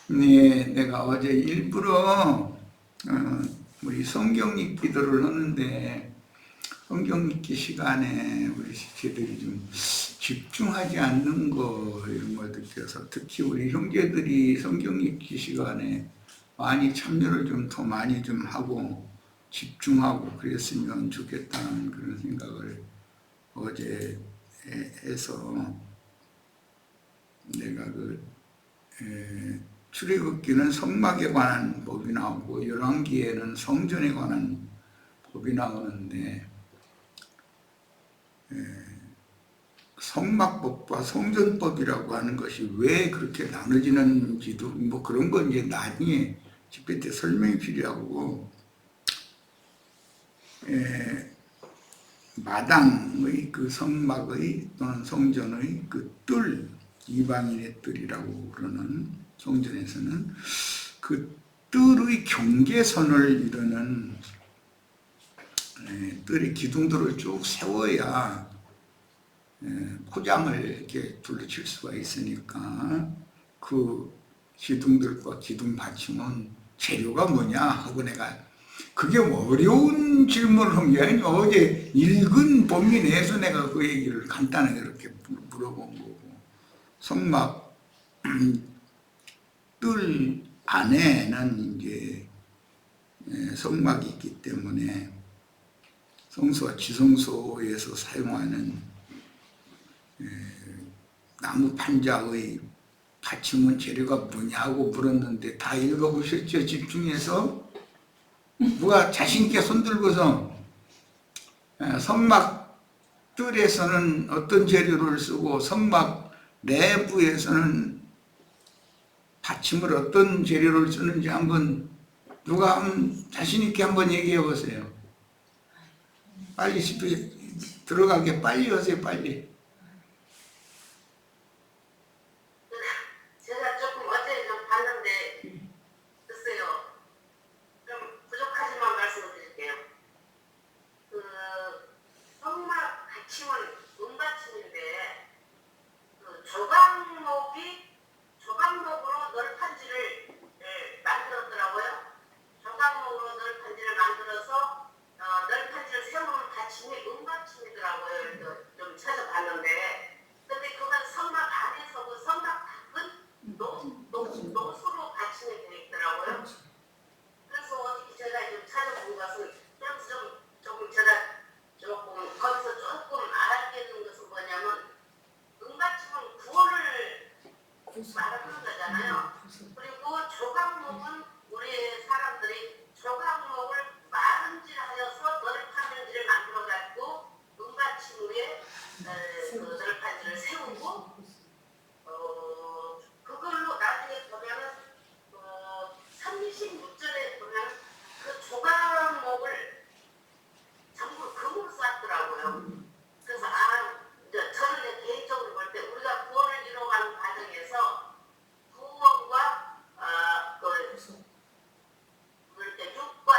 네, 내가 어제 일부러 우리 성경 읽기들을 하는데 성경 읽기 시간에 우리 지체들이 좀 집중하지 않는 거 이런 걸 느껴서 특히 우리 형제들이 성경 읽기 시간에 많이 참여를 좀 더 많이 좀 하고 집중하고 그랬으면 좋겠다는 그런 생각을 어제 해서 내가 출애굽기는 성막에 관한 법이 나오고 열왕기에는 성전에 관한 법이 나오는데 성막법과 성전법이라고 하는 것이 왜 그렇게 나눠지는지도 뭐 그런 건 이제 나중에 집회 때 설명이 필요하고 마당의 그 성막의 또는 성전의 그 뜰, 이방인의 뜰이라고 그러는 성전에서는 그 뜰의 경계선을 이루는 뜰의 기둥들을 쭉 세워야 포장을 이렇게 둘러칠 수가 있으니까 그 기둥들과 기둥 받침은 재료가 뭐냐 하고 내가 그게 어려운 질문을 한 게 아니고 어제 읽은 본문 내에서 내가 그 얘기를 간단하게 이렇게 물어본 거고 성막 뜰 안에는 이제 성막이 있기 때문에 성소와 지성소에서 사용하는 나무 판자의 받침은 재료가 뭐냐고 물었는데 다 읽어보셨죠? 집중해서 누가 자신있게 손들고서 성막 뜰에서는 어떤 재료를 쓰고 성막 내부에서는 받침을 어떤 재료를 쓰는지 한번 누가 자신있게 한번 얘기해 보세요. 빨리 집에 들어가게 빨리 하세요. 빨리. 제가 조금 어제 좀 봤는데 글쎄요 좀 부족하지만 말씀드릴게요. 그 성막 받침은 은받침인데 그 조각목으로 널판지를 만들었더라고요. 조각목으로 널판지를 만들어서 널판지를 세우는 받침이 은받침이더라고요. 좀 찾아봤는데 근데 그건 성막 안에서 그 성막 밖은 노수로 받침이 되어 있더라고요. 그래서 어떻게 제가 좀 찾아본 것은 조금 제가 조금 거기서 조금 알아듣는 것은 뭐냐면 은받침은 구원을 말하는 거잖아요. 그리고 조각목은 우리 사람들이 조각목을 마른질하여서 널판지를 만들어 갖고 은받침 위에 그 널판지를 세우고 그걸로 나중에 보면은 36절에 보면 그 조각목을 전부 금으로 쌌더라고요. 그래서 저는 개인적으로 볼 때 우리가 구원을 이뤄가는 과정에서 구원과 육과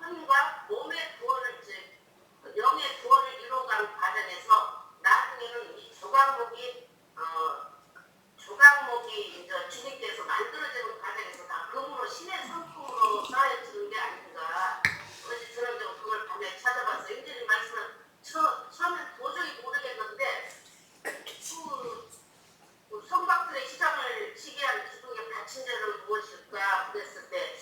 혼과 몸의 구원을 영의 구원을 이뤄가는 과정에서 나중에는 이 조각목이 이제 주님께서 만들어지는 과정에서 다 금으로 신의 성품으로 쌓여지는 게 아닌가. 어제 저는 좀 그걸 밤에 찾아봤어요. 인제님 말씀은 처음엔 도저히 모르겠는데 그 성막들의 시장을 치게 한 기둥의 받침재는 무엇일까 그랬을 때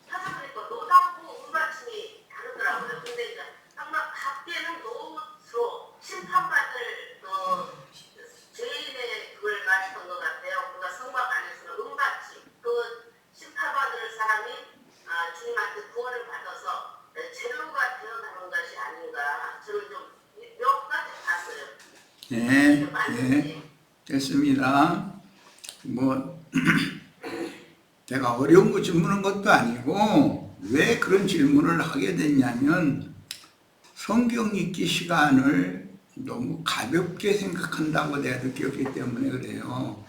찾아보니까 노당고 은받침이 다르더라고요. 근데 이제 성막 밖에는 노수로 심판받을 죄인의 그걸 말했던 것 같아요. 그가 성막 안에서는 은받침 그 심판받을 사람이 주님한테 구원을 받아서 재료가 되어가는 것이 아닌가. 저는 좀 몇 가지 봤어요. 네, 됐습니다. 뭐 제가 어려운 거 질문한 것도 아니고 왜 그런 질문을 하게 됐냐면 성경 읽기 시간을 너무 가볍게 생각한다고 내가 느꼈기 때문에 그래요.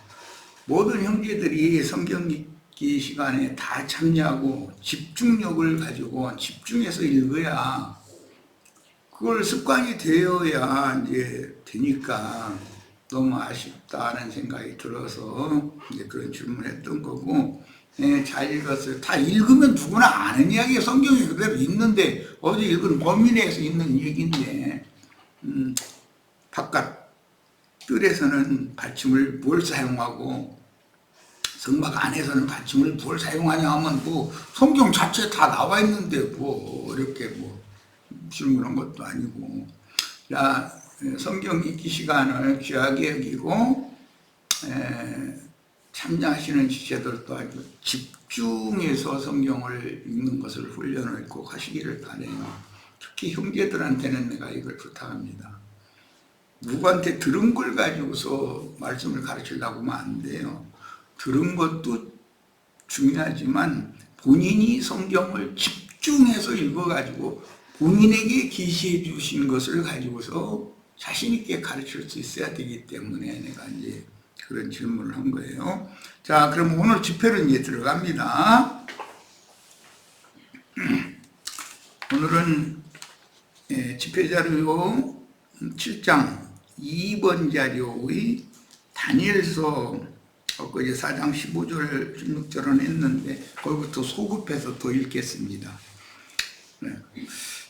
모든 형제들이 성경 읽기 시간에 다 참여하고 집중력을 가지고 집중해서 읽어야 그걸 습관이 되어야 이제 되니까 너무 아쉽다는 생각이 들어서 이제 그런 질문을 했던 거고, 예, 잘 읽었어요. 다 읽으면 누구나 아는 이야기가 성경에 그대로 있는데, 어제 읽은 범위 내에서 있는 얘기인데, 바깥 뜰에서는 받침을 뭘 사용하고, 성막 안에서는 받침을 뭘 사용하냐 하면 뭐 성경 자체에 다 나와 있는데 뭐 어렵게 뭐 질문한 것도 아니고. 자, 성경 읽기 시간을 귀하게 여기고 참여하시는 지체들도 아주 집중해서 성경을 읽는 것을 훈련을 꼭 하시기를 바라요. 특히 형제들한테는 내가 이걸 부탁합니다. 누구한테 들은 걸 가지고서 말씀을 가르치려고 하면 안 돼요. 들은 것도 중요하지만 본인이 성경을 집중해서 읽어가지고 본인에게 계시해 주신 것을 가지고서 자신 있게 가르칠 수 있어야 되기 때문에 내가 이제 그런 질문을 한 거예요. 자, 그럼 오늘 집회로 이제 들어갑니다. 오늘은 집회 자료 7장 2번 자료의 다니엘서 엊그제 4장 15절 16절은 했는데 거기부터 소급해서 더 읽겠습니다.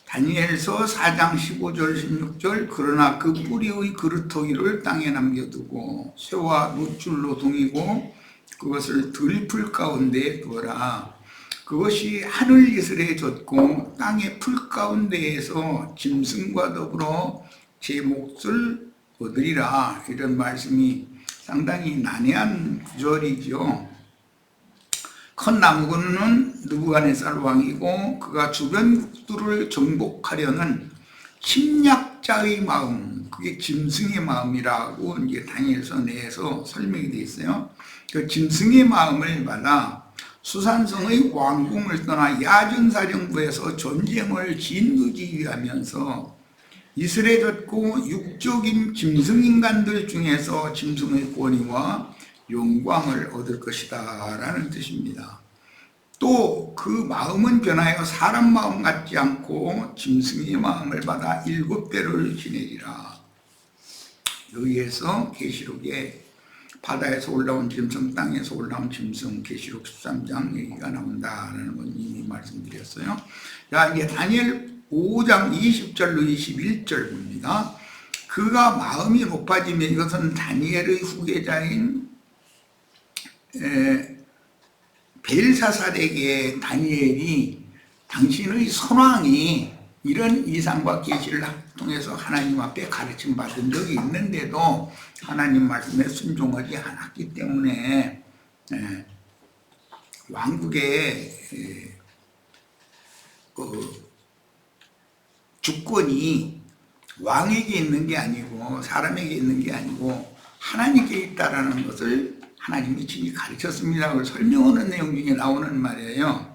다니엘서 4장 15절 16절 그러나 그 뿌리의 그루터기를 땅에 남겨두고 쇠와 놋줄로 동이고 그것을 들풀 가운데에 두어라. 그것이 하늘 이슬에 젖고 땅의 풀 가운데에서 짐승과 더불어 제 몫을 얻으리라. 이런 말씀이 상당히 난해한 구절이죠. 큰 나무꾼은 느부갓네살 왕이고 그가 주변 국들을 정복하려는 침략자의 마음, 그게 짐승의 마음이라고 이제 다니엘서 내에서 설명이 되어 있어요. 그 짐승의 마음을 받아 수산성의 왕궁을 떠나 야전사령부에서 전쟁을 진두지휘하면서 이슬에 젖고 육적인 짐승인간들 중에서 짐승의 권위와 영광을 얻을 것이다 라는 뜻입니다. 또 그 마음은 변하여 사람 마음 같지 않고 짐승의 마음을 받아 7배를 지내리라. 여기에서 계시록에 바다에서 올라온 짐승, 땅에서 올라온 짐승, 계시록 13장 얘기가 나온다라는 건 이미 말씀드렸어요. 자, 이제 다니엘 5장 20절로 21절 봅니다. 그가 마음이 높아지며, 이것은 다니엘의 후계자인 벨사살에게 다니엘이 당신의 선왕이 이런 이상과 계시를 통해서 하나님 앞에 가르침 받은 적이 있는데도 하나님 말씀에 순종하지 않았기 때문에 왕국의 주권이 왕에게 있는 게 아니고 사람에게 있는 게 아니고 하나님께 있다라는 것을 하나님이 친히 가르쳤습니다. 그걸 설명하는 내용 중에 나오는 말이에요.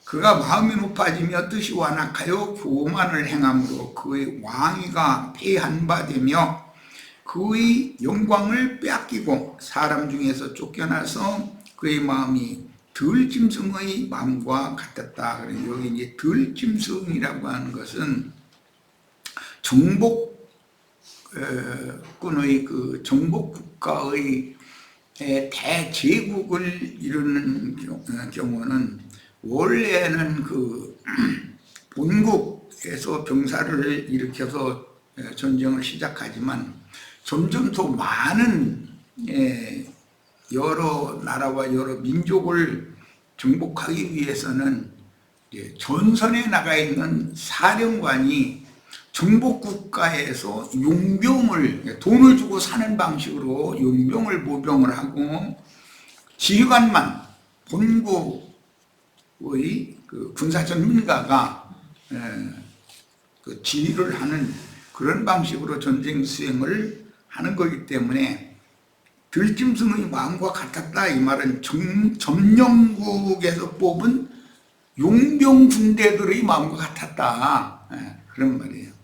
그가 마음이 높아지며 뜻이 완악하여 교만을 행함으로 그의 왕위가 폐한 바 되며 그의 영광을 빼앗기고 사람 중에서 쫓겨나서 그의 마음이 들짐승의 마음과 같았다. 여기 이제 들짐승이라고 하는 것은 정복군의 그 정복국가의 대제국을 이루는 경우는 원래는 그 본국에서 병사를 일으켜서 전쟁을 시작하지만 점점 더 많은 여러 나라와 여러 민족을 정복하기 위해서는 전선에 나가 있는 사령관이 정복국가에서 용병을 돈을 주고 사는 방식으로 용병을 모병을 하고 지휘관만 본국의 그 군사 전문가가 그 지휘를 하는 그런 방식으로 전쟁 수행을 하는 거기 때문에 들짐승의 마음과 같았다. 이 말은 점령국에서 뽑은 용병 군대들의 마음과 같았다. 그런 말이에요.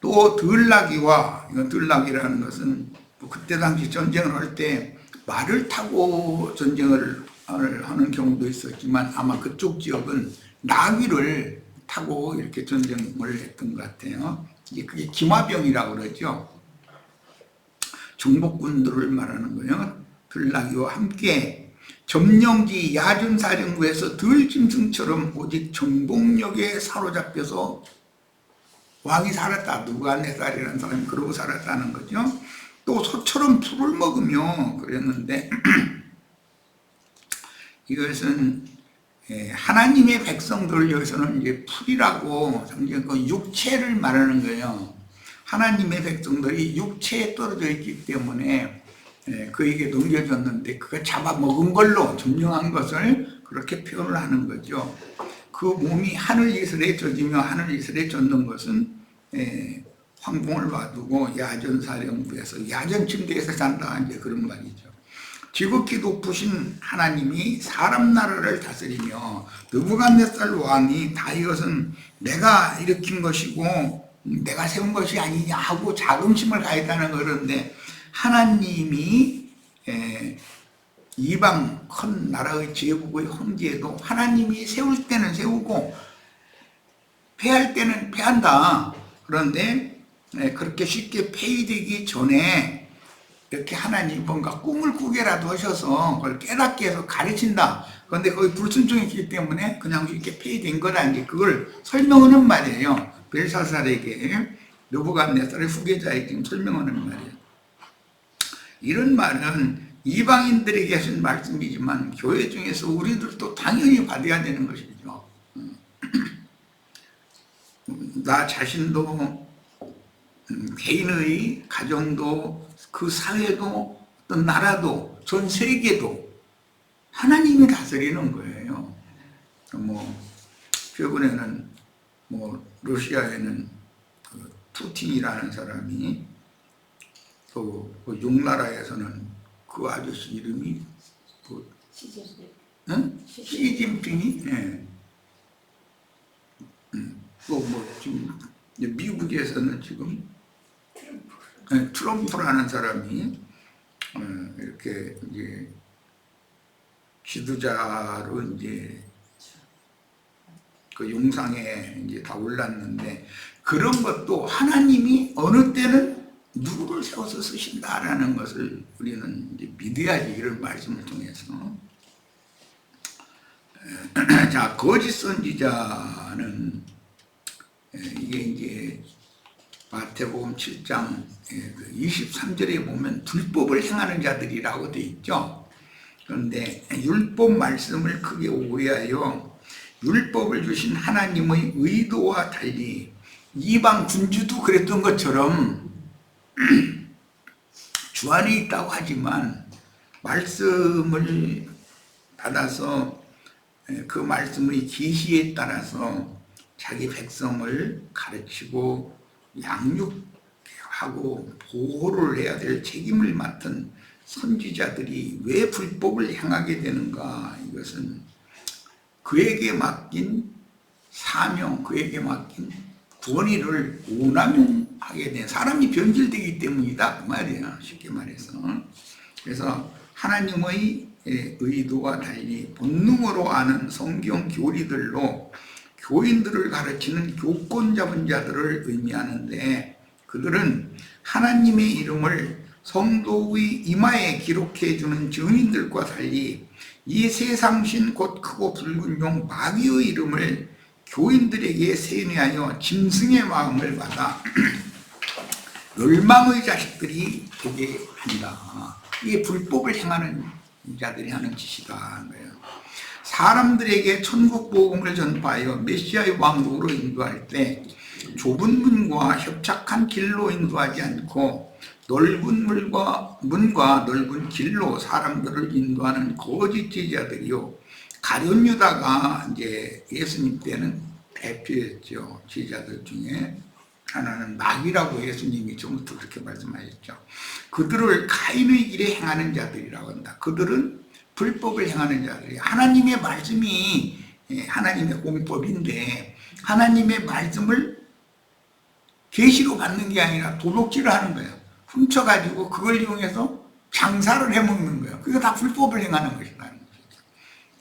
또 들나귀와, 이건 들나귀라는 것은 그때 당시 전쟁을 할 때 말을 타고 전쟁을 하는 경우도 있었지만 아마 그쪽 지역은 나귀를 타고 이렇게 전쟁을 했던 것 같아요. 이게 그게 기마병이라고 그러죠. 정복군들을 말하는 거예요. 들나귀와 함께 점령지 야전사령부에서 들짐승처럼 오직 정복력에 사로잡혀서 왕이 살았다. 누부갓네살이라는 사람이 그러고 살았다는 거죠. 또 소처럼 풀을 먹으며 그랬는데 이것은 하나님의 백성들을 여기서는 이제 풀이라고 그 육체를 말하는 거예요. 하나님의 백성들이 육체에 떨어져 있기 때문에 그에게 넘겨줬는데 그거 잡아먹은 걸로 점령한 것을 그렇게 표현을 하는 거죠. 그 몸이 하늘 이슬에 젖으며 하늘 이슬에 젖는 것은 황궁을 놔두고 야전사령부에서 야전침대에서 잔다 이제 그런 말이죠. 지극히 높으신 하나님이 사람 나라를 다스리며 느부갓네살 왕이 다 이것은 내가 일으킨 것이고 내가 세운 것이 아니냐 하고 자긍심을 가했다는 그런데 하나님이 이방 큰 나라의 제국의 황제도 하나님이 세울 때는 세우고 패할 때는 패한다. 그런데 그렇게 쉽게 폐위되기 전에 이렇게 하나님 뭔가 꿈을 꾸게라도 하셔서 그걸 깨닫게 해서 가르친다. 그런데 거기 불순종했기 때문에 그냥 이렇게 폐위된 거다. 이제 그걸 설명하는 말이에요. 벨사살에게 느부갓네살의 후계자에게 지금 설명하는 말이에요. 이런 말은 이방인들에게 하신 말씀이지만 교회 중에서 우리들도 당연히 받아야 되는 것이죠. 나 자신도 개인의 가정도 그 사회도 어떤 나라도 전 세계도 하나님이 다스리는 거예요. 뭐 최근에는 뭐 러시아에는 그 푸틴이라는 사람이 또 그 용나라에서는 그 아저씨 이름이 뭐 시진핑이 또 뭐 지금 미국에서는 지금 트럼프라는 사람이 이렇게 이제 지도자로 이제 그 용상에 이제 다 올랐는데 그런 것도 하나님이 어느 때는 누구를 세워서 쓰신다라는 것을 우리는 이제 믿어야지 이런 말씀을 통해서. 자, 거짓 선지자는 이게 이제 마태복음 7장 23절에 보면 불법을 행하는 자들이라고 되어 있죠. 그런데 율법 말씀을 크게 오해하여 율법을 주신 하나님의 의도와 달리 이방 군주도 그랬던 것처럼 주 안에 있다고 하지만 말씀을 받아서 그 말씀의 계시에 따라서 자기 백성을 가르치고 양육하고 보호를 해야 될 책임을 맡은 선지자들이 왜 불법을 행하게 되는가? 이것은 그에게 맡긴 사명, 그에게 맡긴 권위를 오남용하게 된 사람이 변질되기 때문이다 그 말이에요. 쉽게 말해서. 그래서 하나님의 의도와 달리 본능으로 아는 성경 교리들로 교인들을 가르치는 교권 잡은 자들을 의미하는데 그들은 하나님의 이름을 성도의 이마에 기록해 주는 증인들과 달리 이 세상신 곧 크고 붉은 용 마귀의 이름을 교인들에게 세뇌하여 짐승의 마음을 받아 멸망의 자식들이 되게 한다. 이게 불법을 행하는 자들이 하는 짓이다. 사람들에게 천국 복음을 전파하여 메시아의 왕국으로 인도할 때 좁은 문과 협착한 길로 인도하지 않고 넓은 문과 넓은 길로 사람들을 인도하는 거짓 제자들이요. 가룟 유다가 이제 예수님 때는 대표였죠. 제자들 중에 하나는 마귀라고 예수님이 처음부터 그렇게 말씀하셨죠. 그들을 가인의 길에 행하는 자들이라고 한다. 그들은 불법을 행하는 자들이 하나님의 말씀이 하나님의 공법인데 하나님의 말씀을 계시로 받는 게 아니라 도둑질을 하는 거예요. 훔쳐가지고 그걸 이용해서 장사를 해먹는 거예요. 그게 다 불법을 행하는 것이다.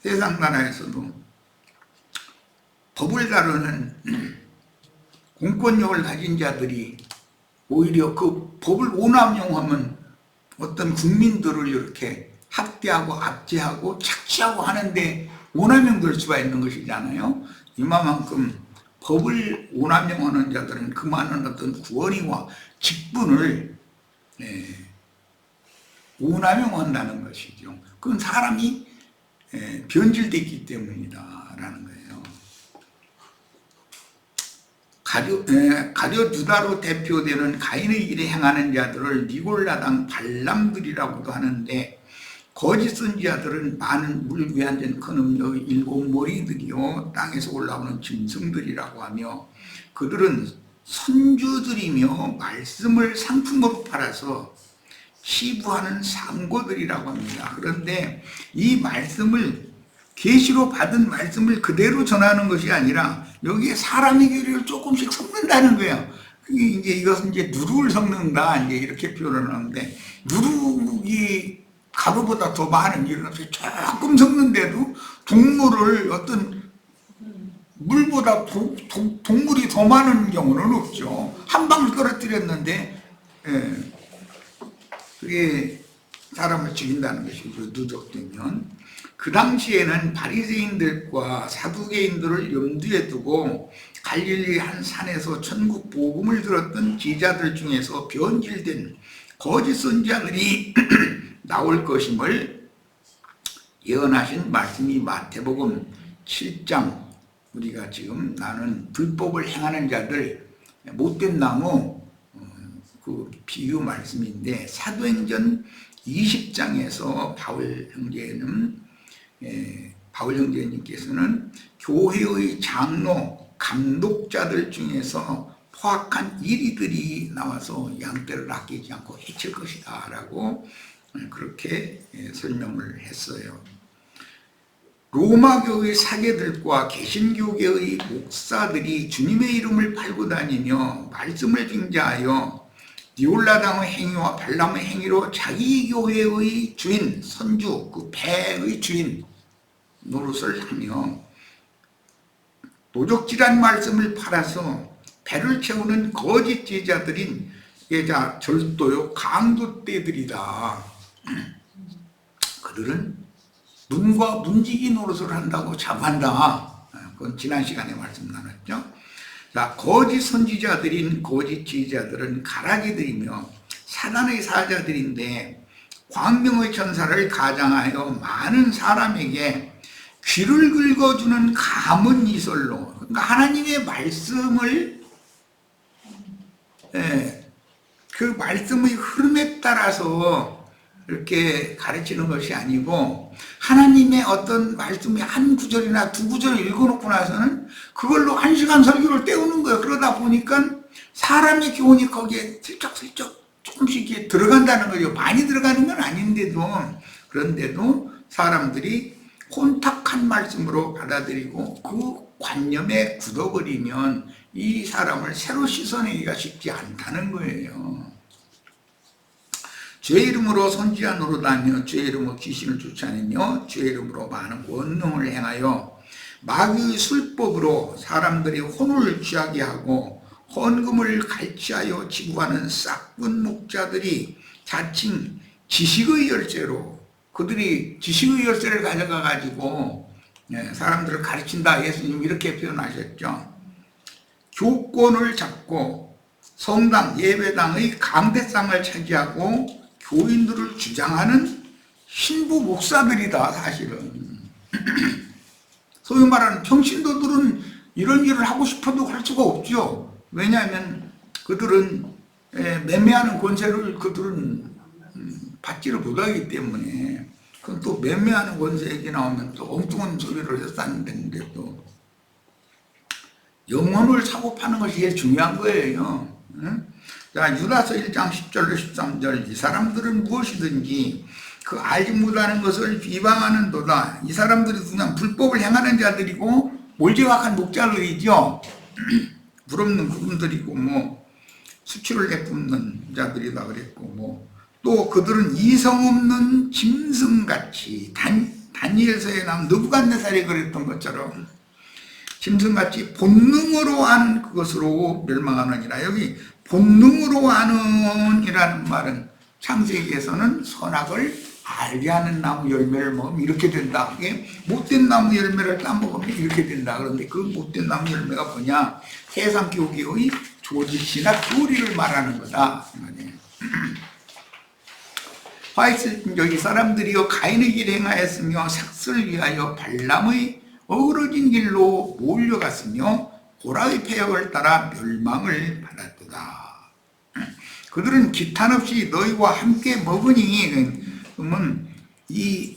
세상 나라에서도 법을 다루는 공권력을 가진 자들이 오히려 그 법을 오남용하면 어떤 국민들을 이렇게 학대하고 압제하고 착취하고 하는데 오남용 될 수가 있는 것이잖아요. 이만큼 법을 오남용하는 자들은 그 많은 어떤 구원이와 직분을 오남용한다는 것이죠. 그건 사람이 변질되기 때문이다라는 거예요. 가룟 유다로 대표되는 가인의 일에 행하는 자들을 니골라당 발람들이라고도 하는데, 거짓 선지자들은 많은 물 위안된 큰 음료 일곱 머리들이요 땅에서 올라오는 짐승들이라고 하며, 그들은 선주들이며 말씀을 상품으로 팔아서 시부하는 상고들이라고 합니다. 그런데 이 말씀을, 계시로 받은 말씀을 그대로 전하는 것이 아니라 여기에 사람의 교리를 조금씩 섞는다는 거예요. 그게 이것은 누룩을 섞는다 이렇게 표현을 하는데, 누룩이 가루보다 더 많은 일은 없이 조금 섞는데도 동물을 어떤 물보다 동물이 더 많은 경우는 없죠. 한 방울 떨어뜨렸는데 그게 사람을 죽인다는 것이죠. 누적되면. 그 당시에는 바리새인들과 사두개인들을 염두에 두고 갈릴리 한 산에서 천국 복음을 들었던 제자들 중에서 변질된 거짓 선지자들이 나올 것임을 예언하신 말씀이 마태복음 7장, 우리가 지금 나는 불법을 행하는 자들, 못된 나무, 그 비유 말씀인데, 사도행전 20장에서 바울 형제님께서는 교회의 장로, 감독자들 중에서 포악한 이리들이 나와서 양떼를 아끼지 않고 해칠 것이다 라고 그렇게 설명을 했어요. 로마 교회 사제들과 개신교계의 목사들이 주님의 이름을 팔고 다니며 말씀을 빙자하여 니올라당의 행위와 발람의 행위로 자기 교회의 주인, 선주, 그 배의 주인 노릇을 하며 도적질한 말씀을 팔아서 배를 채우는 거짓 제자들인 예자, 절도요, 강도떼들이다. 그들은 눈과 문지기 노릇을 한다고 자부한다. 그건 지난 시간에 말씀 나눴죠. 자, 거짓 선지자들인 거짓 지지자들은 가라지들이며 사단의 사자들인데, 광명의 천사를 가장하여 많은 사람에게 귀를 긁어주는 감은 이설로, 그러니까 하나님의 말씀을 그 말씀의 흐름에 따라서 이렇게 가르치는 것이 아니고, 하나님의 어떤 말씀이 한 구절이나 두 구절을 읽어놓고 나서는 그걸로 1시간 설교를 때우는 거예요. 그러다 보니까 사람의 교훈이 거기에 슬쩍슬쩍 조금씩 이렇게 들어간다는 거죠. 많이 들어가는 건 아닌데도, 그런데도 사람들이 혼탁한 말씀으로 받아들이고 그 관념에 굳어버리면 이 사람을 새로 씻어내기가 쉽지 않다는 거예요. 죄 이름으로 선지자 노릇하며 죄 이름으로 귀신을 쫓아내며 죄 이름으로 많은 원능을 행하여 마귀의 술법으로 사람들이 혼을 취하게 하고 헌금을 갈취하여 지구하는 싹군 목자들이 자칭 지식의 열쇠로, 그들이 지식의 열쇠를 가져가 가지고 사람들을 가르친다. 예수님 이렇게 표현하셨죠. 교권을 잡고 성당 예배당의 강대상을 차지하고 교인들을 주장하는 신부 목사들이다. 사실은 소위 말하는 평신도들은 이런 일을 하고 싶어도 할 수가 없죠. 왜냐하면 그들은 매매하는 권세를 그들은 받지를 못하기 때문에. 그럼 또 매매하는 권세 얘기 나오면 또 엉뚱한 소리를 했었는데, 또 영혼을 사고 파는 것이 제일 중요한 거예요. 자, 유다서 1장 10절로 13절, 이 사람들은 무엇이든지 그 알지 못하는 것을 비방하는도다. 이 사람들이 그냥 불법을 행하는 자들이고 몰지각한 목자들이죠. 불없는 그분들이고 뭐 수치를 내뿜는 자들이다 그랬고, 또 그들은 이성 없는 짐승같이, 다니엘서에 나온 느부갓네살이 그랬던 것처럼 짐승같이 본능으로 아는 그것으로 멸망하느니라. 여기 본능으로 아는 이라는 말은 창세기에서는 선악을 알게 하는 나무 열매를 먹으면 이렇게 된다. 이게 못된 나무 열매를 따먹으면 이렇게 된다. 그런데 그 못된 나무 열매가 뭐냐? 세상 교기의 조직이나 교리를 말하는 거다. 화이트 이 사람들이여 가인의 길에 행하였으며 삭슬을 위하여 발람의 어그러진 길로 몰려갔으며 고라의 폐역을 따라 멸망을 받았도다. 그들은 기탄 없이 너희와 함께 먹으니, 그러면 이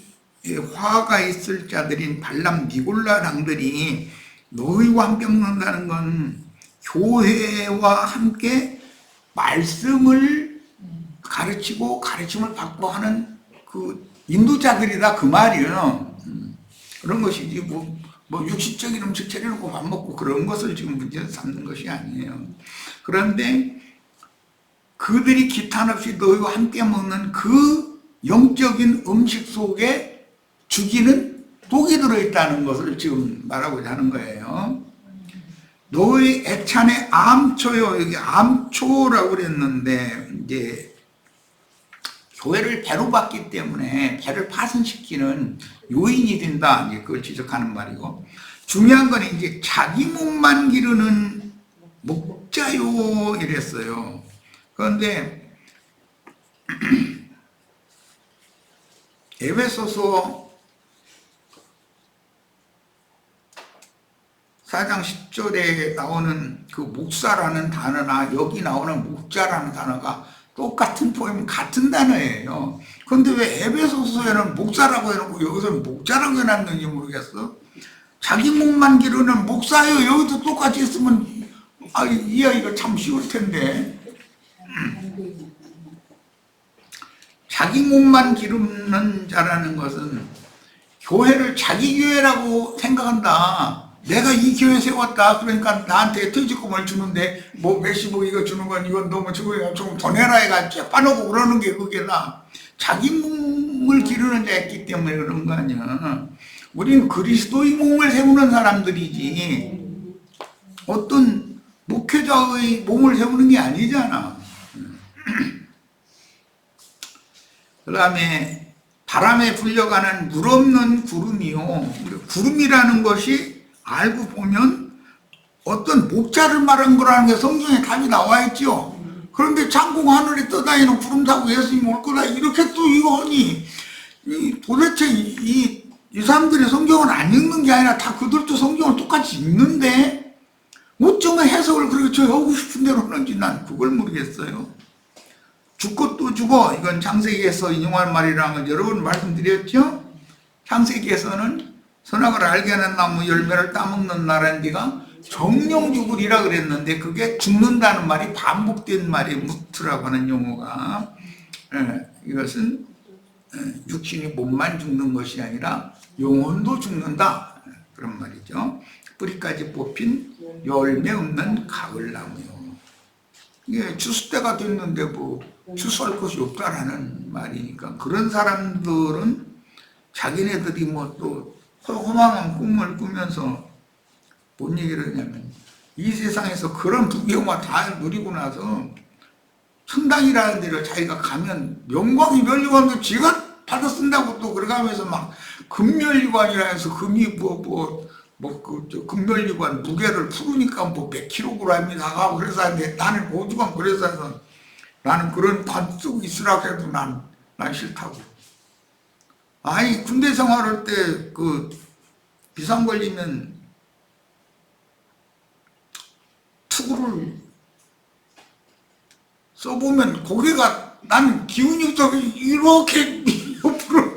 화가 있을 자들인 발람 니골라 당들이 너희와 함께 먹는다는 건 교회와 함께 말씀을 가르치고 가르침을 받고 하는 그 인도자들이다 그 말이에요. 그런 것이지 뭐 육신적인 음식 차려놓고 밥 먹고 그런 것을 지금 문제 삼는 것이 아니에요. 그런데 그들이 기탄 없이 너희와 함께 먹는 그 영적인 음식 속에 죽이는 독이 들어있다는 것을 지금 말하고자 하는 거예요. 너희 애찬의 암초요. 여기 암초라고 그랬는데 이제 교회를 배로 받기 때문에 배를 파손시키는 요인이 된다. 이제 그걸 지적하는 말이고, 중요한 건 이제 자기 몸만 기르는 목자요 이랬어요. 그런데 에베소서 4장 10절에 나오는 그 목사라는 단어나 여기 나오는 목자라는 단어가 똑같은 포임 같은 단어예요. 그런데 왜 에베소서에는 목사라고 해놓고 여기서는 목자라고 해놨는지 모르겠어. 자기 몸만 기르는 목사요. 여기도 똑같이 했으면 이 아이가 참 쉬울 텐데. 자기 몸만 기르는 자라는 것은 교회를 자기 교회라고 생각한다. 내가 이 교회 세웠다. 그러니까 나한테 퇴직금을 주는데 뭐 몇십억 이거 주는 건 이건 너무 조금 더 내라 해가지고 빠놓고 그러는 게 그게나 자기 몸을 기르는 자였기 때문에 그런 거 아니야. 우리는 그리스도의 몸을 세우는 사람들이지 어떤 목회자의 몸을 세우는 게 아니잖아. 그 다음에 바람에 불려가는 물 없는 구름이요. 구름이라는 것이 알고 보면 어떤 목자를 말한 거라는 게 성경에 답이 나와 있죠. 그런데 창공 하늘에 떠다니는 구름 타고 예수님 올 거다 이렇게 또 이거 하니 도대체 이 사람들이 성경을 안 읽는 게 아니라 다 그들도 성경을 똑같이 읽는데 어쩌면 해석을 그렇게 저 하고 싶은 대로 하는지 난 그걸 모르겠어요. 죽고 또 죽어. 이건 창세기에서 인용한 말이라는 걸 여러 번 말씀드렸죠. 창세기에서는 선악을 알게 하는 나무 열매를 따먹는 나라는 데가 정령 죽으리라 그랬는데 그게 죽는다는 말이 반복된 말이 무트라고 하는 용어가 이것은 육신이 몸만 죽는 것이 아니라 영혼도 죽는다 그런 말이죠. 뿌리까지 뽑힌 열매 없는 가을나무요. 이게 추수 때가 됐는데 뭐 추수할 것이 없다라는 말이니까 그런 사람들은 자기네들이 뭐 또 허망한 꿈을 꾸면서 뭔 얘기를 하냐면 이 세상에서 그런 부귀영화 다 누리고 나서 천당이라는 데를 자기가 가면 영광이 멸류관도 지가 받아 쓴다고 또 그래가면서 막 금멸류관이라 해서 금이 금멸류관 무게를 풀으니까 뭐 몇 킬로그램이 나가고 그래서 하는데 나는 오죽하면 그래서 해서 나는 그런 관 쓰고 있으라고 해도 난 싫다고. 아니 군대 생활할 때 그 비상 걸리면 투구를 써보면 고개가 나는 기운이 없어 이렇게 옆으로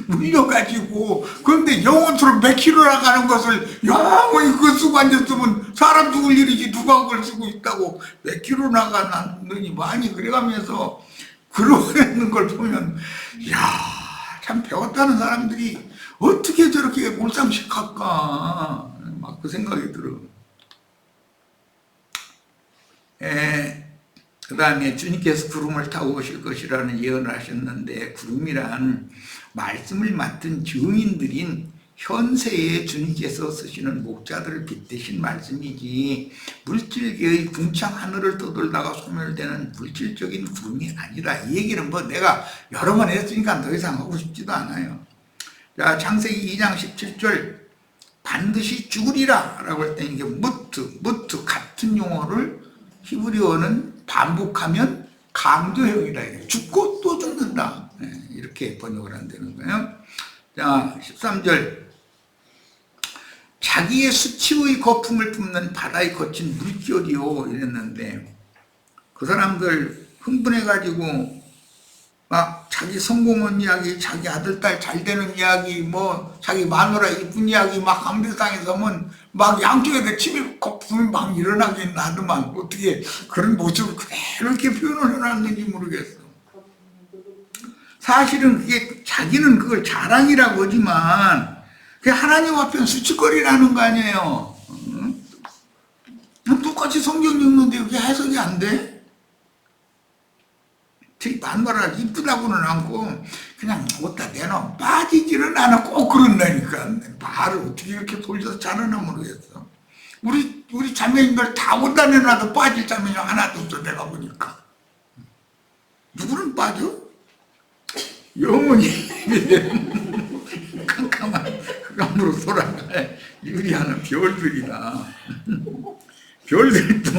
물려가지고 그런데 영혼처럼 몇 킬로 나가는 것을 영원히 그거 쓰고 앉았으면 사람 죽을 일이지 누가 그걸 쓰고 있다고 몇 킬로 나가느니 많이 그래가면서 그러는 걸 보면 이야 참 배웠다는 사람들이 어떻게 저렇게 몰상식할까 막 그 생각이 들어. 그 다음에 주님께서 구름을 타고 오실 것이라는 예언을 하셨는데 구름이란 말씀을 맡은 증인들인 현세에 주님께서 쓰시는 목자들을 빗대신 말씀이지 물질계의 궁창 하늘을 떠돌다가 소멸되는 물질적인 구름이 아니라, 이 얘기는 뭐 내가 여러 번 했으니까 더 이상 하고 싶지도 않아요. 자, 창세기 2장 17절 반드시 죽으리라 라고 할 때 이게 무트 같은 용어를 히브리어는 반복하면 강조형이다. 죽고 또 죽는다. 이렇게 번역을 한다는 거예요. 자, 13절 자기의 수치의 거품을 뿜는 바다에 거친 물결이요 이랬는데, 그 사람들 흥분해가지고 막 자기 성공한 이야기, 자기 아들 딸 잘 되는 이야기, 뭐 자기 마누라 이쁜 이야기 막 감대상에서 막 양쪽에서 침이 거품이 막 일어나긴 하더만 어떻게 그런 모습을 그대로 이렇게 표현을 해놨는지 모르겠어. 사실은 그게 자기는 그걸 자랑이라고 하지만 그게 하나님 앞에는 수치거리라는 거 아니에요. 똑같이 성경 읽는데 그게 해석이 안 돼? 제 마누라 이쁘다고는 않고 그냥 어디다 내놔 빠지지는 않아. 꼭 그런다니까. 말을 어떻게 이렇게 돌려서 자르나 모르겠어. 우리 자매님들 다 어디다 내놔도 빠질 자매님 하나도 없어. 내가 보니까 누구는 빠져? 영원히 깜깜한 흑암으로 돌아갈 유리하는 별들이다. 별들도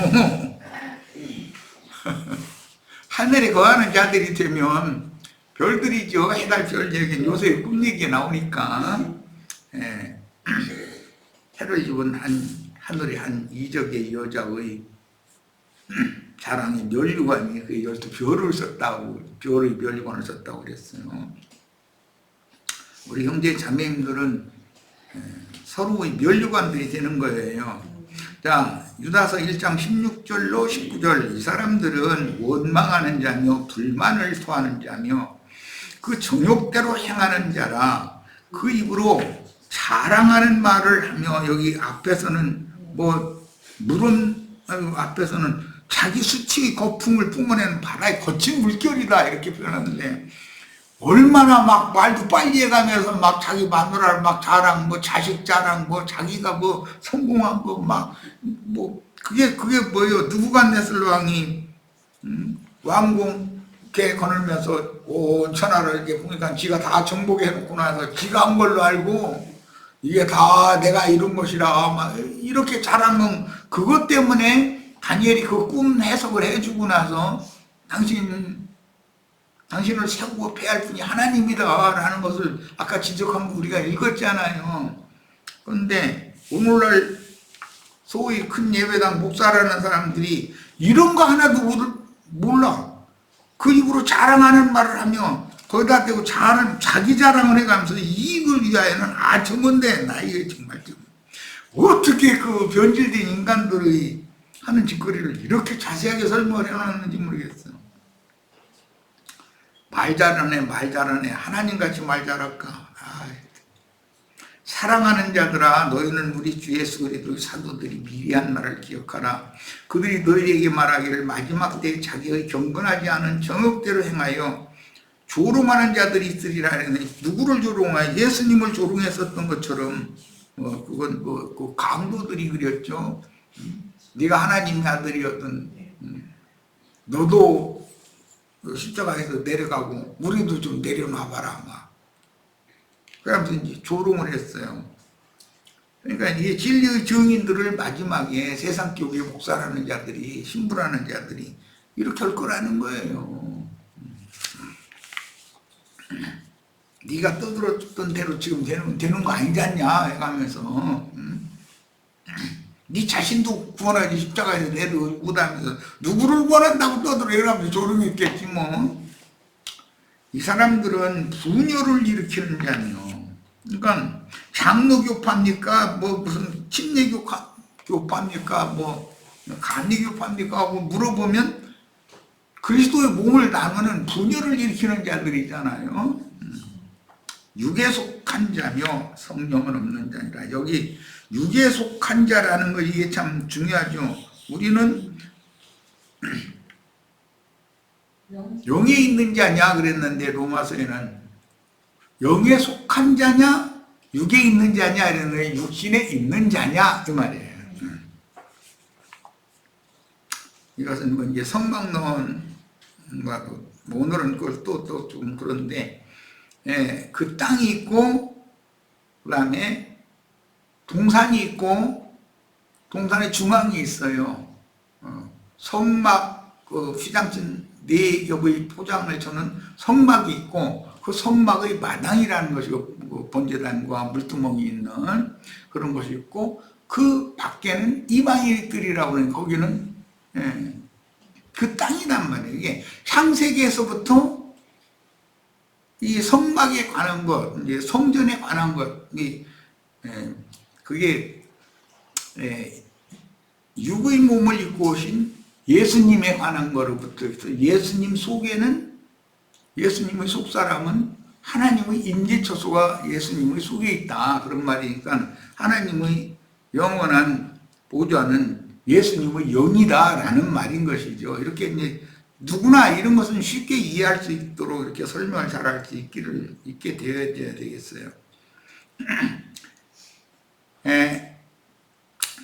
하늘에 거하는 자들이 되면 별들이죠. 해달 별 얘기, 요새 꿈 얘기 나오니까. 해를 입은 하늘의 한 이적의 여자의 자랑이 멸류관이 그 12별을 썼다고, 별의 멸류관을 썼다고 그랬어요. 우리 형제 자매님들은 서로의 멸류관들이 되는 거예요. 자, 유다서 1장 16절로 19절 이 사람들은 원망하는 자며 불만을 토하는 자며 그 정욕대로 행하는 자라 그 입으로 자랑하는 말을 하며, 여기 앞에서는 앞에서는 자기 수치의 거품을 뿜어내는 바다의 거친 물결이다 이렇게 표현하는데, 얼마나 막 말도 빨리 해가면서 막 자기 마누라를 막 자랑, 자식 자랑, 자기가 성공한 거 그게 뭐예요? 느부갓네살 왕이 왕궁에 거늘면서 온 천하를 이렇게 보니까 지가 다 정복해 놓고 나서 지가 한 걸로 알고 이게 다 내가 이룬 것이라 막 이렇게 자랑은, 그것 때문에 다니엘이 그 꿈 해석을 해주고 나서 당신을 세우고 패할 분이 하나님이다 라는 것을 아까 지적한 거 우리가 읽었잖아요. 그런데 오늘날 소위 큰 예배당 목사라는 사람들이 이런 거 하나도 몰라. 그 입으로 자랑하는 말을 하며 거기다 대고 자기 자랑을 해가면서 이익을 위하여는 저건데 나 이게 정말 어떻게 그 변질된 인간들의 하는 짓거리를 이렇게 자세하게 설명을 해놨는지 모르겠어요. 말 잘하네 하나님같이 말 잘할까. 사랑하는 자들아, 너희는 우리 주 예수 그리스도의 사도들이 미리 한 말을 기억하라. 그들이 너희에게 말하기를 마지막 때에 자기의 경건하지 않은 정욕대로 행하여 조롱하는 자들이 있으리라 했는데, 누구를 조롱하여? 예수님을 조롱했었던 것처럼 그건 그 강도들이 그랬죠. 네가 하나님의 아들이었던 너도 십자가에서 내려가고 우리도 좀 내려놔봐라 막. 그러면서 이제 조롱을 했어요. 그러니까 이게 진리의 증인들을 마지막에 세상 교회 목사라는 자들이, 신부라는 자들이 이렇게 할 거라는 거예요. 네가 떠들었던 대로 지금 되는 거 아니지 않냐 해가면서 네 자신도 구원하지 십자가에서 내려오다면서 누구를 구원한다고 떠들어 이러면서 조롱했겠지 뭐. 이 사람들은 분열을 일으키는 자며, 그러니까 장로교파입니까? 무슨 침례교파입니까? 간이교파입니까? 하고 물어보면 그리스도의 몸을 나누는 분열을 일으키는 자들이잖아요. 육에 속한 자며 성령은 없는 자니라. 여기 육에 속한 자라는 거 이게 참 중요하죠. 우리는 영에 있는 자냐 그랬는데 로마서에는 영에 속한 자냐 육에 있는 자냐 이러는데 육신에 있는 자냐 이 말이에요. 이것은 뭐 이제 성막론과도 오늘은 그걸 또 좀 그런데, 예, 그 땅이 있고 그다음에 동산이 있고 동산의 중앙이 있어요. 성막 그 휘장진 네 겹의 포장을 쳐는 성막이 있고 그 성막의 마당이라는 것이 그 번제단과 물두멍이 있는 그런 것이 있고 그 밖에는 이방인들이라고 하는 거기는, 예, 그 땅이란 말이에요. 이게 창세기에서부터 이 성막에 관한 것, 이제 성전에 관한 것, 그게 육의 몸을 입고 오신 예수님에 관한 거로부터 예수님 속에는, 예수님의 속사람은 하나님의 임재처소가 예수님의 속에 있다 그런 말이니까 하나님의 영원한 보좌는 예수님의 영이다라는 말인 것이죠. 이렇게 이제 누구나 이런 것은 쉽게 이해할 수 있도록 이렇게 설명을 잘할 수 있게 되어야 되겠어요.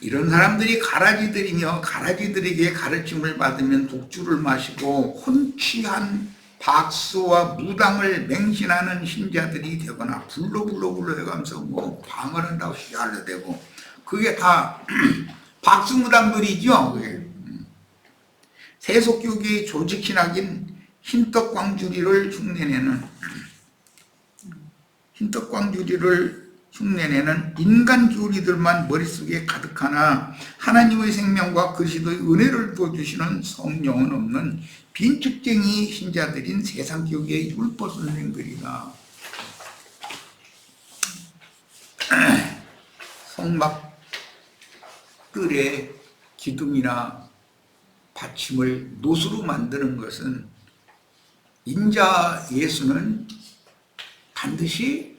이런 사람들이 가라지들이며 가라지들에게 가르침을 받으면 독주를 마시고 혼취한 박수와 무당을 맹신하는 신자들이 되거나 불러 해가면서 뭐 방언한다고 시알려 대고 그게 다 박수무당들이죠. 세속교계의 조직신학인 흰떡광주리를 흉내내는 인간주의들만 머릿속에 가득하나 하나님의 생명과 그리스도의 은혜를 부어주시는 성령은 없는 빈축쟁이 신자들인 세상교계의 율법 선생들이다. 성막들의 기둥이나 받침을 노수로 만드는 것은 인자 예수는 반드시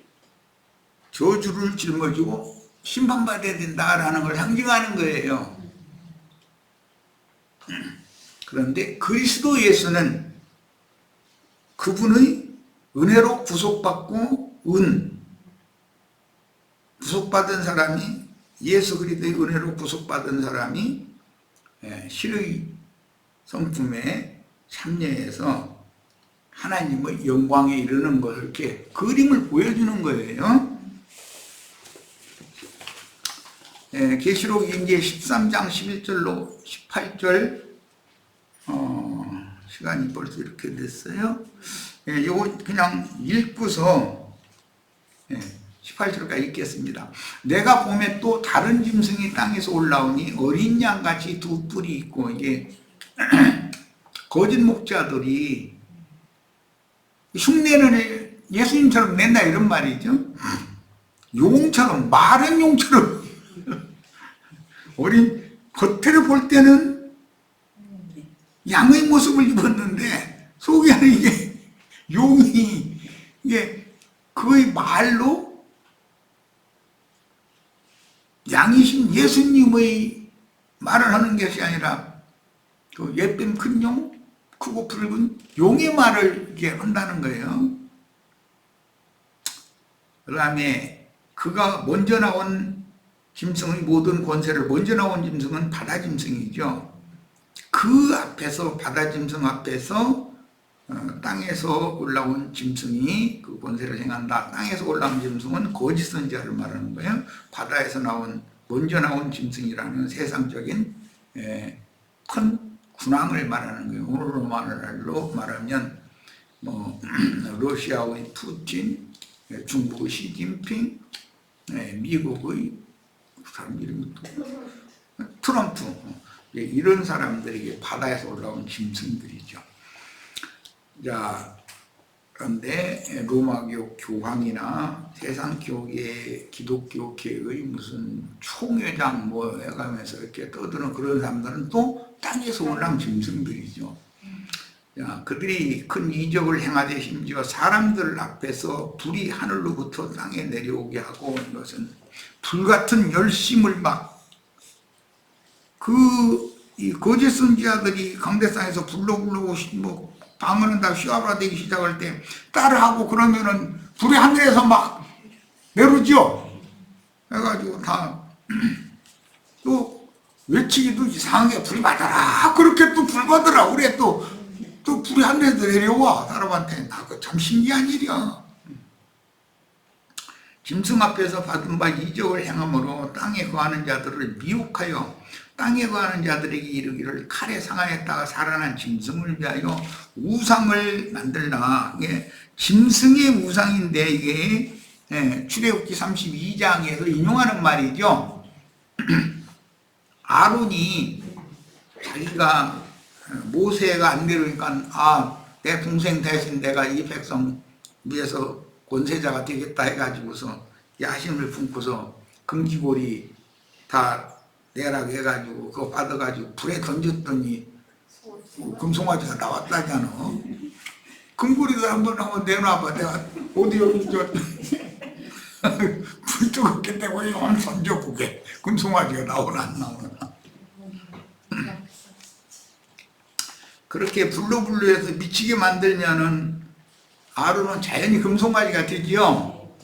저주를 짊어지고 심판받아야 된다라는 걸 상징하는 거예요. 그런데 그리스도 예수는 그분의 은혜로 구속받고 구속받은 사람이, 예수 그리스도의 은혜로 구속받은 사람이 실의 성품에 참여해서 하나님의 영광에 이르는 것을 이렇게 그림을 보여주는 거예요. 계시록 이제 13장 11절로 18절, 시간이 벌써 이렇게 됐어요. 요거 그냥 읽고서 18절까지 읽겠습니다. 내가 보면 또 다른 짐승이 땅에서 올라오니 어린 양같이 두 뿔이 있고, 이게 거짓 목자들이 흉내는 예수님처럼 낸다 이런 말이죠. 용처럼, 마른 용처럼 어린, 겉으로 볼 때는 양의 모습을 입었는데 속에는 이게 용이, 이게 그의 말로 양이신 예수님의 말을 하는 것이 아니라 그 예쁨 큰 용, 크고 붉은 용의 말을 이렇게 한다는 거예요. 그 다음에 그가 먼저 나온 짐승의 모든 권세를, 먼저 나온 짐승은 바다 짐승이죠. 그 앞에서, 바다 짐승 앞에서 땅에서 올라온 짐승이 그 권세를 행한다. 땅에서 올라온 짐승은 거짓 선지자를 말하는 거예요. 바다에서 나온, 먼저 나온 짐승이라는 세상적인 큰 군왕을 말하는 거예요. 오늘로 말하면 뭐 러시아의 푸틴, 중국의 시진핑, 미국의 사람 이름이 트럼프, 이런 사람들에게 바다에서 올라온 짐승들이죠. 자, 그런데 로마교 교황이나 세상 교계, 기독교 계의 무슨 총회장 뭐 해가면서 이렇게 떠드는 그런 사람들은 또 땅에서 올라온 짐승들이죠. 자, 그들이 큰 이적을 행하되 심지어 사람들 앞에서 불이 하늘로부터 땅에 내려오게 하고, 이것은 불같은 열심을 막 이 거짓 선지자들이 강대상에서 불러오고 뭐 방언한다고 시합을 되기 시작할 때 따라하고 그러면은 불이 하늘에서 막 내려오죠. 해가지고 다 또 외치기도 이상하게 불 받아라. 그렇게 또 불 받으라. 우리 또 불이 한 대도 내려와 사람한테. 그거 참 신기한 일이야. 짐승 앞에서 받은 바 이적을 행함으로 땅에 거하는 자들을 미혹하여 땅에 거하는 자들에게 이르기를 칼에 상하였다가 살아난 짐승을 위하여 우상을 만들라. 이게 짐승의 우상인데 이게 출애굽기 32장에서 인용하는 말이죠. 아론이 자기가 모세가 안 내려오니까 내 동생 대신 내가 이 백성 위해서 권세자가 되겠다 해가지고서 야심을 품고서 금기고리 다 내라고 해가지고 그거 받아가지고 불에 던졌더니 금송아지가 나왔다잖아. 금고리도 한번 내놔봐. 내가 어디 여기 불 뜨겁게 되고 한번 던져보게. 금송아지가 나오나 안 나오나. 그렇게 불로불로해서 미치게 만들면은 아론은 자연히 금송아지가 되지요.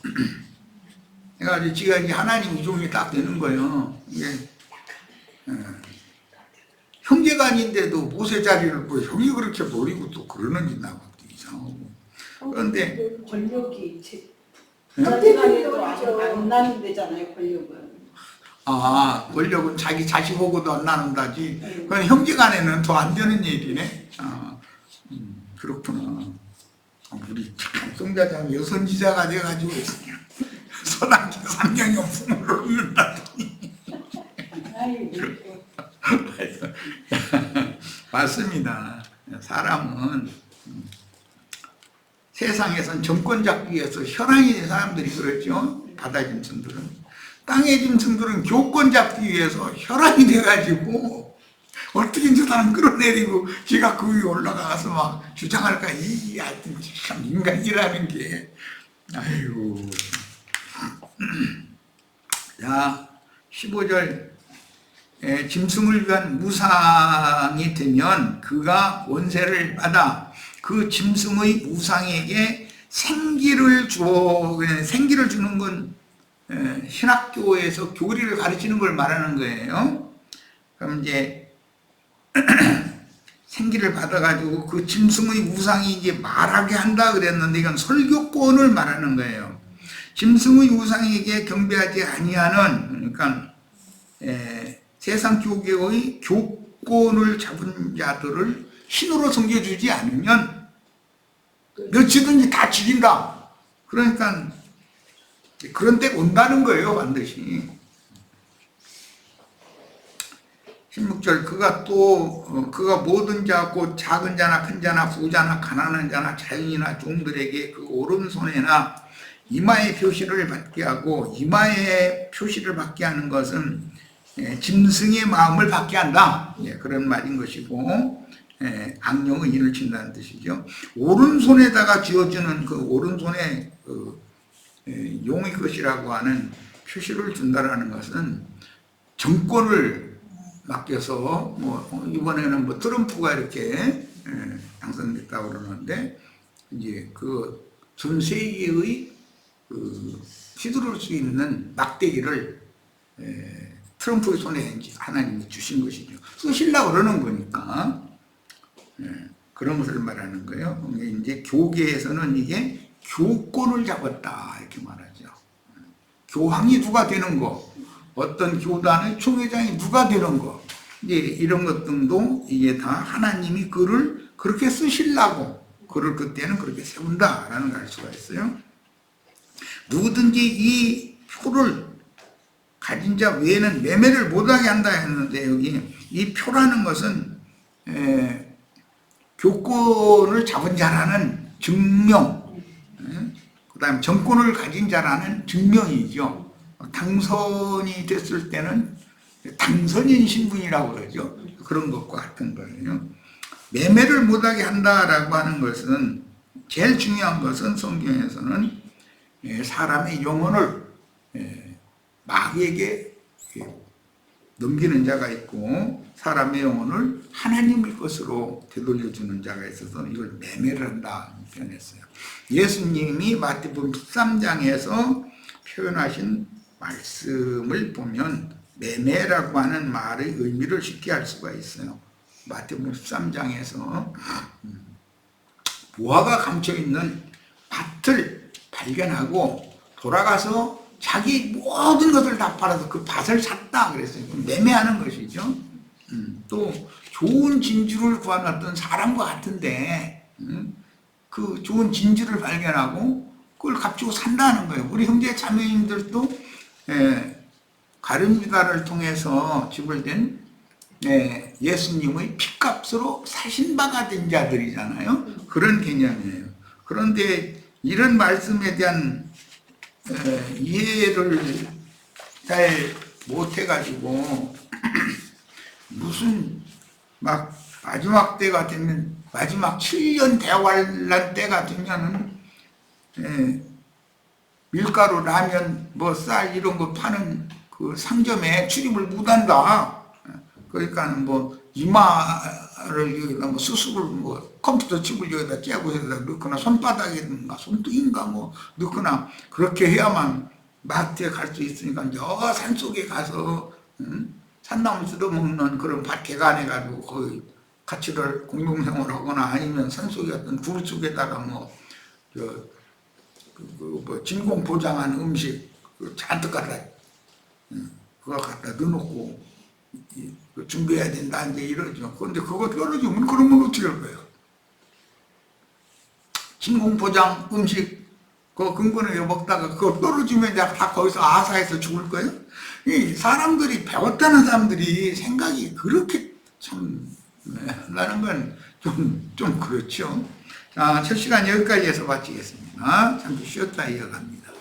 그래가지고 지가 이제 하나님 이종이 딱 되는 거예요. 이게 형제가 아닌데도 모세 자리를 뭐 형이 그렇게 버리고 또 그러는지 나도 이상하고. 그런데 권력이 형제간에도 안 나는 데잖아요, 권력은. 권력은 자기 자식하고도 안 나눈다지. 그건 형제간에는 더 안 되는 일이네. 그렇구나. 우리 성자장 여선지자가 돼가지고 서당지 3년용품을 얻는다더니. 맞습니다. 사람은 세상에선 정권 잡기 위해서 혈안이 된 사람들이 그렇죠. 바다 짐승들은. 땅의 짐승들은 교권 잡기 위해서 혈안이 돼가지고 어떻게 저 사람 끌어내리고 지가 그 위에 올라가서 막 주장할까. 하여튼 참 인간이라는 게. 아이고. 자, 15절. 짐승을 위한 무상이 되면 그가 원세를 받아 그 짐승의 무상에게 생기를 주어. 생기를 주는 건 신학교에서 교리를 가르치는 걸 말하는 거예요. 그럼 이제 생기를 받아가지고 그 짐승의 우상이 이제 말하게 한다 그랬는데 이건 설교권을 말하는 거예요. 짐승의 우상에게 경배하지 아니하는, 그러니까 세상 교계의 교권을 잡은 자들을 신으로 섬겨주지 않으면 며치든지 다 죽인다. 그러니까 그런 때가 온다는 거예요, 반드시. 16절, 그가 모든 자, 곧 작은 자나 큰 자나 부자나 가난한 자나 자연이나 종들에게 그 오른손에나 이마의 표시를 받게 하고, 이마의 표시를 받게 하는 것은 짐승의 마음을 받게 한다. 그런 말인 것이고, 악령의 인을 친다는 뜻이죠. 오른손에다가 쥐어주는 그 오른손에 용의 것이라고 하는 표시를 준다라는 것은 정권을 맡겨서 이번에는 트럼프가 이렇게 당선됐다고 그러는데 이제 그 전 세계의 휘두를 수 있는 막대기를 트럼프의 손에 하나님이 주신 것이죠. 쓰시려고 그러는 거니까 그런 것을 말하는 거예요. 이제 교계에서는 이게 교권을 잡았다 이렇게 말하죠. 교황이 누가 되는 거, 어떤 교단의 총회장이 누가 되는 거, 이제 이런 것 등도 이게 다 하나님이 글을 그렇게 쓰시려고 글을 그때는 그렇게 세운다라는 걸 알 수가 있어요. 누구든지 이 표를 가진 자 외에는 매매를 못하게 한다 했는데 여기 이 표라는 것은 교권을 잡은 자라는 증명, 그 다음에 정권을 가진 자라는 증명이죠. 당선이 됐을 때는 당선인 신분이라고 그러죠. 그런 것과 같은 거예요. 매매를 못하게 한다라고 하는 것은 제일 중요한 것은 성경에서는 사람의 영혼을 마귀에게 넘기는 자가 있고 사람의 영혼을 하나님의 것으로 되돌려주는 자가 있어서 이걸 매매를 한다 표현했어요. 예수님이 마태복음 13장에서 표현하신 말씀을 보면 매매라고 하는 말의 의미를 쉽게 알 수가 있어요. 마태복음 13장에서 보화가 감춰있는 밭을 발견하고 돌아가서 자기 모든 것을 다 팔아서 그 밭을 샀다 그랬어요. 매매하는 것이죠. 또 좋은 진주를 구하는 사람과 같은데 그 좋은 진주를 발견하고 그걸 값주고 산다는 거예요. 우리 형제 자매님들도 가룟유다를 통해서 지불된 예수님의 피값으로 사신 바가 된 자들이잖아요. 그런 개념이에요. 그런데 이런 말씀에 대한 이해를 잘 못해가지고 무슨 막 마지막 때가 되면 마지막 7년 대환란 때가 되면은 밀가루, 라면, 뭐 쌀 이런 거 파는 그 상점에 출입을 못한다. 그러니까 뭐 이마를 여기다 뭐 수습을 뭐 컴퓨터 칩을 여기다 째고 여기다 넣거나 손바닥에든가 손등인가 뭐 넣거나 그렇게 해야만 마트에 갈 수 있으니까 저 산속에 가서 산나물 뜯어먹는 그런 밭에 가내가지고 거의 가치를 공동생활하거나 아니면 산속에 어떤 굴 속에다가 뭐 진공 포장한 음식 잔뜩 갖다 그거 갖다 넣어놓고 준비해야 된다 이제 이러죠. 그런데 그거 떨어지면 그러면 어떻게 할 거예요? 진공 포장 음식 그거 근근하게 먹다가 그거 떨어지면 이제 다 거기서 아사해서 죽을 거예요? 이 사람들이 배웠다는 사람들이 생각이 그렇게 참 나는 건 좀 그렇죠. 자, 첫 시간 여기까지 해서 마치겠습니다. 잠시 쉬었다 이어갑니다.